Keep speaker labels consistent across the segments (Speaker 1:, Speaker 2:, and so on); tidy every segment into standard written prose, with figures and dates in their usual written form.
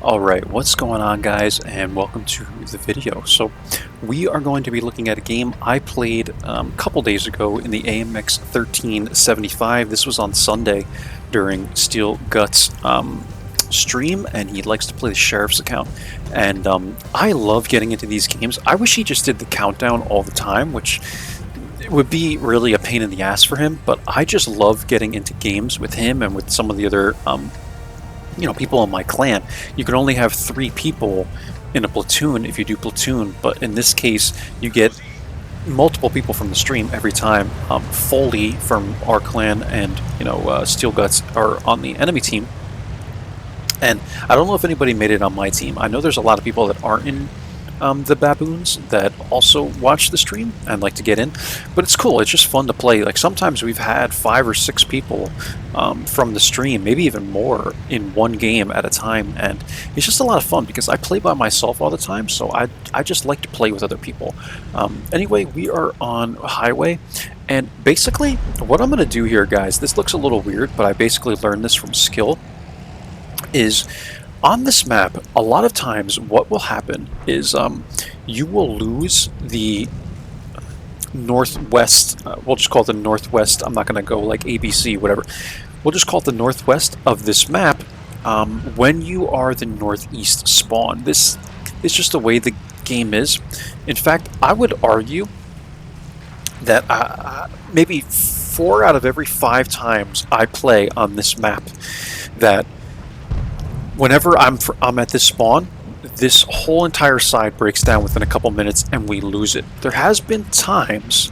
Speaker 1: Alright, what's going on guys, and welcome to the video. So we are going to be looking at a game I played a couple days ago in the AMX 1375. This was on Sunday during SteelGuts stream, and he likes to play the sheriff's account. And I love getting into these games. I wish he just did the countdown all the time, which would be really a pain in the ass for him, but I just love getting into games with him and with some of the other people in my clan. You can only have 3 people in a platoon if you do platoon, but in this case you get multiple people from the stream every time. Foley from our clan and SteelGuts are on the enemy team, and I don't know if anybody made it on my team. I know there's a lot of people that aren't in the baboons that also watch the stream and like to get in, but it's cool. It's just fun to play. Like sometimes we've had 5 or 6 people from the stream, maybe even more, in one game at a time, and it's just a lot of fun because I play by myself all the time, so I just like to play with other people. Anyway, we are on a highway, and basically what I'm going to do here, guys, this looks a little weird, but I basically learned this from skill, is on this map, a lot of times what will happen is you will lose the northwest, we'll just call it the northwest, I'm not going to go like ABC, whatever. We'll just call it the northwest of this map when you are the northeast spawn. This is just the way the game is. In fact, I would argue that maybe 4 out of every 5 times I play on this map, that whenever I'm at this spawn, this whole entire side breaks down within a couple minutes and we lose it. There has been times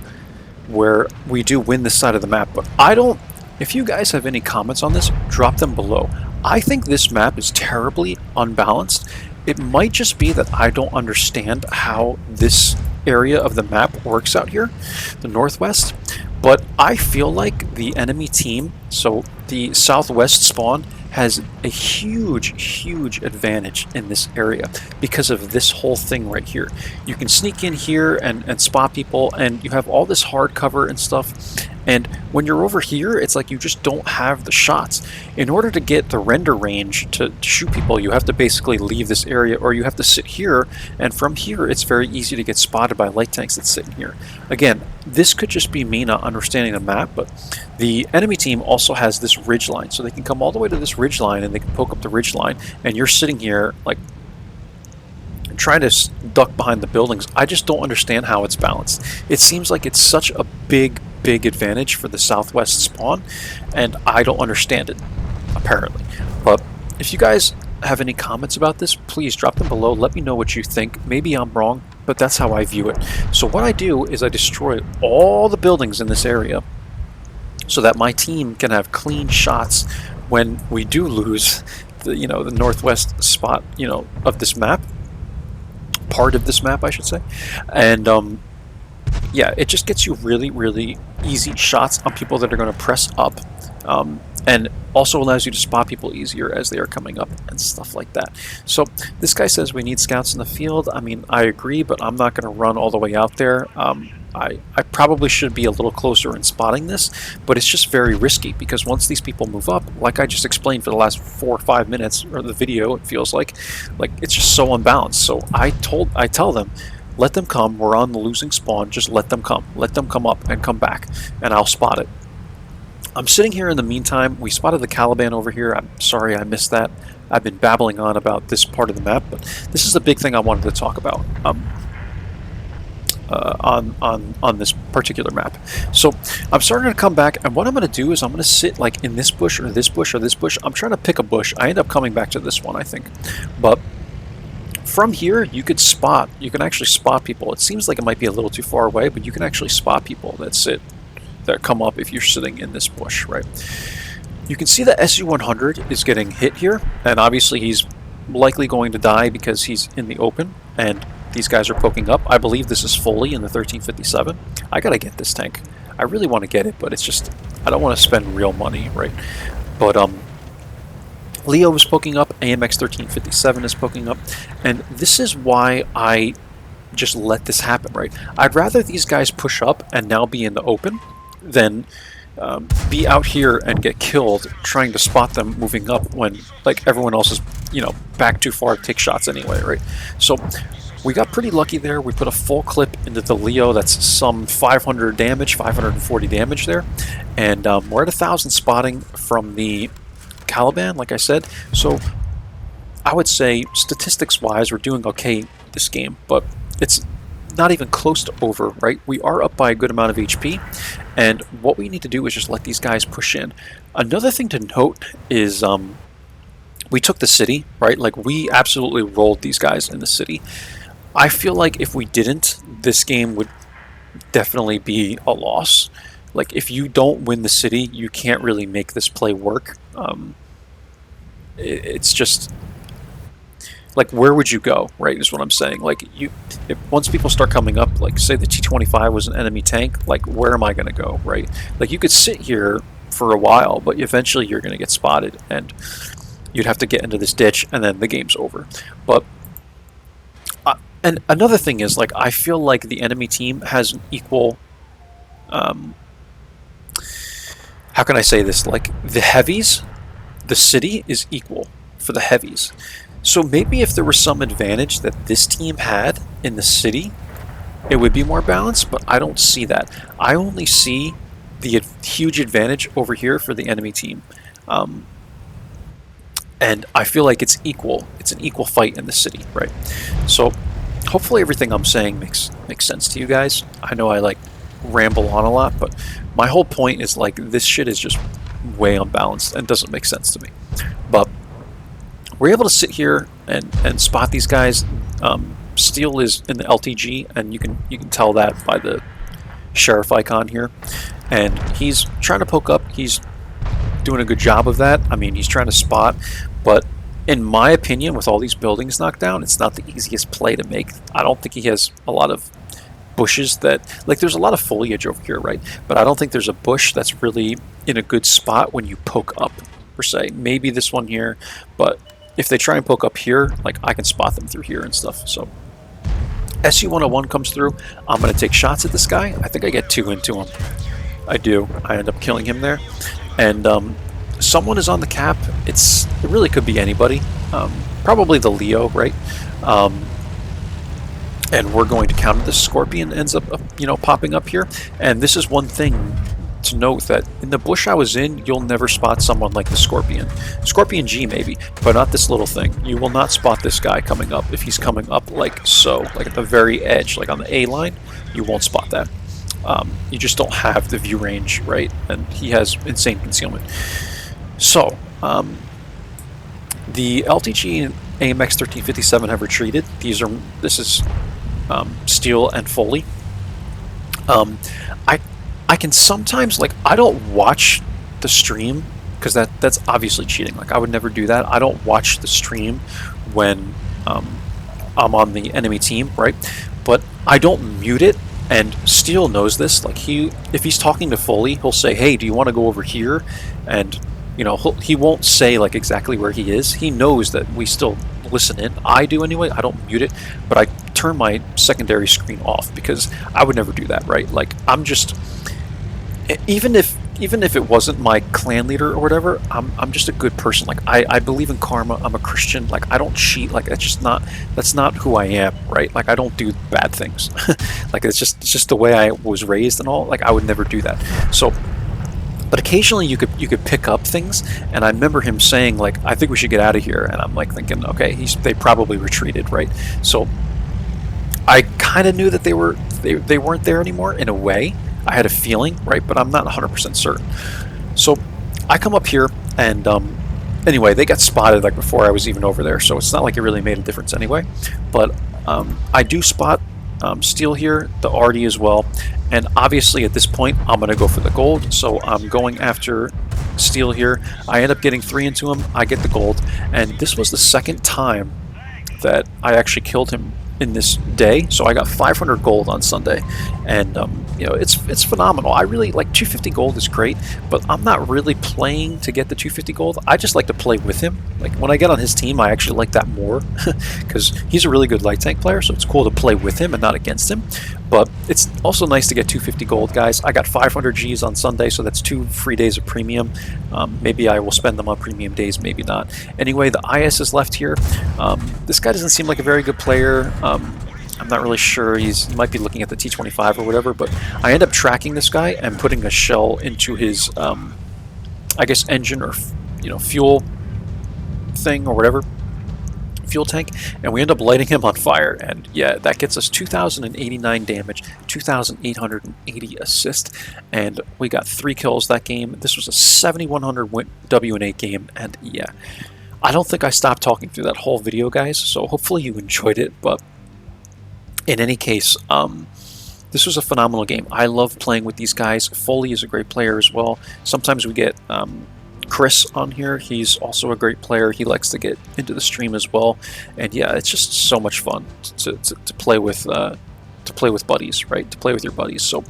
Speaker 1: where we do win this side of the map, but I don't. If you guys have any comments on this, drop them below. I think this map is terribly unbalanced. It might just be that I don't understand how this area of the map works out here, the northwest, but I feel like the enemy team, so the southwest spawn, has a huge advantage in this area because of this whole thing right here. You can sneak in here and spot people, and you have all this hard cover and stuff, and when you're over here, it's like you just don't have the shots. In order to get the render range to shoot people, you have to basically leave this area, or you have to sit here, and from here it's very easy to get spotted by light tanks that sit in here. Again, this could just be me not understanding the map, but the enemy team also has this ridge line, so they can come all the way to this ridge line and they can poke up the ridge line, and you're sitting here like trying to duck behind the buildings. I just don't understand how it's balanced. It seems like it's such a big advantage for the southwest spawn, and I don't understand it, apparently. But if you guys have any comments about this, please drop them below. Let me know what you think. Maybe I'm wrong, but that's how I view it. So what I do is I destroy all the buildings in this area so that my team can have clean shots when we do lose the the northwest spot of this map, part of this map I should say. And yeah, it just gets you really easy shots on people that are going to press up, and also allows you to spot people easier as they are coming up and stuff like that. So this guy says we need scouts in the field. I mean, I agree, but I'm not going to run all the way out there. I probably should be a little closer in spotting this, but it's just very risky because once these people move up, like I just explained for the last 4 or 5 minutes or the video, it feels like it's just so unbalanced. So I tell them, let them come. We're on the losing spawn. Just let them come. Let them come up and come back, and I'll spot it. I'm sitting here in the meantime. We spotted the Caliban over here. I'm sorry I missed that. I've been babbling on about this part of the map, but this is the big thing I wanted to talk about on this particular map. So I'm starting to come back, and what I'm going to do is I'm going to sit like in this bush or this bush or this bush. I'm trying to pick a bush. I end up coming back to this one, I think. But from here, you can actually spot people. It seems like it might be a little too far away, but you can actually spot people that come up if you're sitting in this bush, right? You can see that SU-100 is getting hit here, and obviously he's likely going to die because he's in the open, and these guys are poking up. I believe this is Foley in the 1357. I gotta get this tank. I really want to get it, but it's just, I don't want to spend real money, right? But Leo is poking up, AMX 1357 is poking up, and this is why I just let this happen, right? I'd rather these guys push up and now be in the open than be out here and get killed trying to spot them moving up when like everyone else is, back too far to take shots anyway, right? So we got pretty lucky there. We put a full clip into the Leo. That's some 500 damage, 540 damage there, and we're at 1,000 spotting from the Caliban, like I said. So I would say statistics-wise, we're doing okay this game, but it's not even close to over, right? We are up by a good amount of HP, and what we need to do is just let these guys push in. Another thing to note is we took the city, right? Like, we absolutely rolled these guys in the city. I feel like if we didn't, this game would definitely be a loss. Like, if you don't win the city, you can't really make this play work. It's just... like, where would you go, right, is what I'm saying. Like, once people start coming up, like, say the T-25 was an enemy tank, like, where am I going to go, right? Like, you could sit here for a while, but eventually you're going to get spotted, and you'd have to get into this ditch, and then the game's over. But, and another thing is, like, I feel like the enemy team has an equal, how can I say this? Like, the heavies, the city is equal for the heavies. So maybe if there was some advantage that this team had in the city, it would be more balanced, but I don't see that. I only see the huge advantage over here for the enemy team. And I feel like it's equal. It's an equal fight in the city, right? So hopefully everything I'm saying makes sense to you guys. I know I like ramble on a lot, but my whole point is like this shit is just way unbalanced and doesn't make sense to me. But we're able to sit here and spot these guys. Steel is in the LTG, and you can tell that by the sheriff icon here. And he's trying to poke up. He's doing a good job of that. I mean, he's trying to spot, but in my opinion, with all these buildings knocked down, it's not the easiest play to make. I don't think he has a lot of bushes that, like, there's a lot of foliage over here, right? But I don't think there's a bush that's really in a good spot when you poke up, per se. Maybe this one here, but if they try and poke up here, like, I can spot them through here and stuff. So SU-101 comes through. I'm going to take shots at this guy. I think I get 2 into him. I do. I end up killing him there. And someone is on the cap. It really could be anybody. Probably the Leo, right? And we're going to counter this. Scorpion ends up, popping up here. And this is one thing to note, that in the bush I was in, you'll never spot someone like the Scorpion. Scorpion G maybe, but not this little thing. You will not spot this guy coming up if he's coming up like so, like at the very edge, like on the A line. You won't spot that. You just don't have the view range, right? And he has insane concealment. So, the LTG and AMX 1357 have retreated. This is Steel and Foley. I can sometimes, like, I don't watch the stream because that's obviously cheating. Like, I would never do that. I don't watch the stream when I'm on the enemy team, right? But I don't mute it, and Steel knows this. Like, if he's talking to Foley, he'll say, "Hey, do you want to go over here?" And he won't say like exactly where he is. He knows that we still listen in. I do anyway. I don't mute it, but I turn my secondary screen off because I would never do that, right? Like, I'm just, even if it wasn't my clan leader or whatever, I'm just a good person. Like, I believe in karma. I'm a Christian. Like, I don't cheat. Like, that's not who I am, right? Like, I don't do bad things. Like, it's just the way I was raised and all. Like, I would never do that. So, but occasionally you could pick up things, and I remember him saying, like, "I think we should get out of here," and I'm like thinking, okay, they probably retreated, right? So I kind of knew that they weren't there anymore in a way. I had a feeling, right, but I'm not 100% certain. So I come up here, and anyway, they got spotted like before I was even over there, so it's not like it really made a difference anyway. But I do spot Steel here, the RD as well, and obviously at this point I'm going to go for the gold, so I'm going after Steel here. I end up getting 3 into him. I get the gold, and this was the second time that I actually killed him in this day, so I got 500 gold on Sunday, and it's phenomenal. I really like 250 gold is great, but I'm not really playing to get the 250 gold. I just like to play with him. Like, when I get on his team, I actually like that more because he's a really good light tank player, so it's cool to play with him and not against him. But it's also nice to get 250 gold, guys. I got 500 Gs on Sunday, so that's 2 free days of premium. Maybe I will spend them on premium days, maybe not. Anyway, the IS is left here. This guy doesn't seem like a very good player. I'm not really sure. He might be looking at the T25 or whatever, but I end up tracking this guy and putting a shell into his, I guess, engine or fuel thing or whatever. Fuel tank, and we end up lighting him on fire, and yeah, that gets us 2,089 damage, 2,880 assist, and we got 3 kills that game. This was a 7,100 W&8 game, and yeah, I don't think I stopped talking through that whole video, guys, so hopefully you enjoyed it. But in any case, this was a phenomenal game. I love playing with these guys. Foley is a great player as well. Sometimes we get Chris on here. He's also a great player. He likes to get into the stream as well, and yeah, it's just so much fun to play with buddies, right? To play with your buddies. So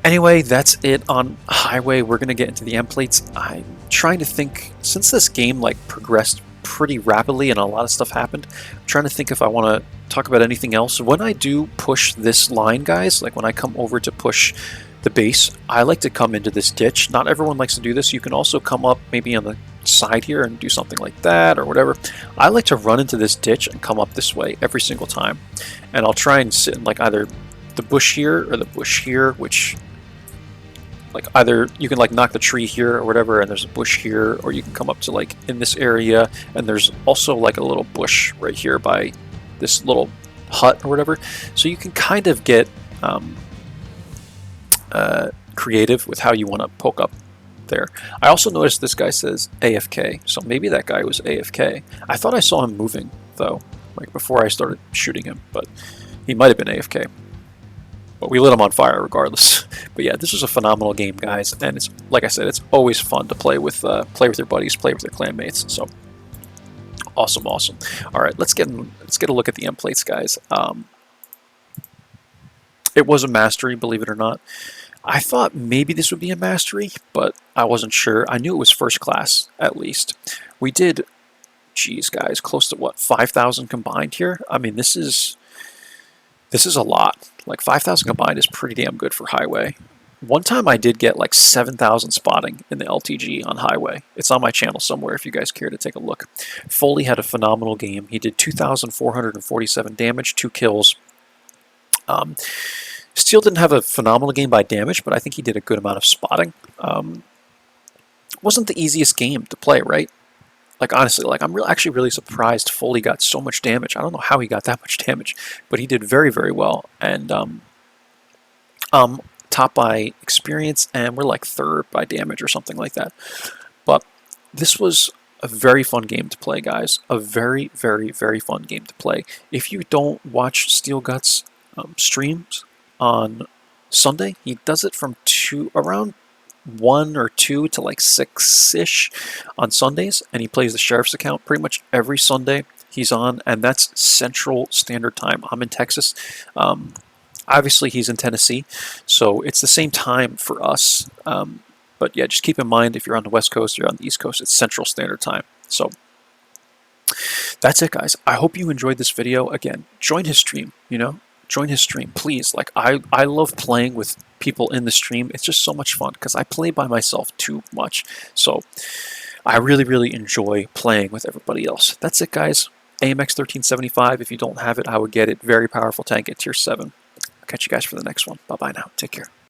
Speaker 1: anyway, that's it on Highway. We're gonna get into the end plates. I'm trying to think, since this game like progressed pretty rapidly and a lot of stuff happened, I'm trying to think if I want to talk about anything else. When I do push this line, guys, like when I come over to push the base, I like to come into this ditch. Not everyone likes to do this. You can also come up maybe on the side here and do something like that or whatever. I like to run into this ditch and come up this way every single time, and I'll try and sit in like either the bush here or the bush here, which like either you can like knock the tree here or whatever, and there's a bush here, or you can come up to like in this area, and there's also like a little bush right here by this little hut or whatever. So you can kind of get creative with how you want to poke up there. I also noticed this guy says AFK, so maybe that guy was AFK. I thought I saw him moving though, like before I started shooting him, but he might have been AFK. But we lit him on fire regardless. But yeah, this was a phenomenal game, guys, and it's like I said, it's always fun to play with your buddies, play with your clanmates. So awesome. All right, let's get a look at the end plates, guys. It was a mastery, believe it or not. I thought maybe this would be a mastery, but I wasn't sure. I knew it was first class, at least. We did, geez, guys, close to what, 5,000 combined here? I mean, this is a lot. Like 5,000 combined is pretty damn good for Highway. One time I did get like 7,000 spotting in the LTG on Highway. It's on my channel somewhere if you guys care to take a look. Foley had a phenomenal game. He did 2,447 damage, 2 kills. Steel didn't have a phenomenal game by damage, but I think he did a good amount of spotting. Wasn't the easiest game to play, right? Like honestly, like I'm actually really surprised Foley got so much damage. I don't know how he got that much damage, but he did very, very well. And top by experience, and we're like 3rd by damage or something like that. But this was a very fun game to play, guys. A very, very, very fun game to play. If you don't watch SteelGuts streams on Sunday, he does it from around 1 or 2 to like 6-ish on Sundays, and he plays the Sheriff's account pretty much every Sunday he's on, and that's Central Standard Time. I'm in Texas. Obviously, he's in Tennessee, so it's the same time for us. But yeah, just keep in mind, if you're on the West Coast, you're on the East Coast, it's Central Standard Time. So that's it, guys. I hope you enjoyed this video. Again, join his stream, join his stream, please. Like I love playing with people in the stream. It's just so much fun because I play by myself too much. So I really, really enjoy playing with everybody else. That's it, guys. AMX 1375. If you don't have it, I would get it. Very powerful tank at tier 7. I'll catch you guys for the next one. Bye-bye now. Take care.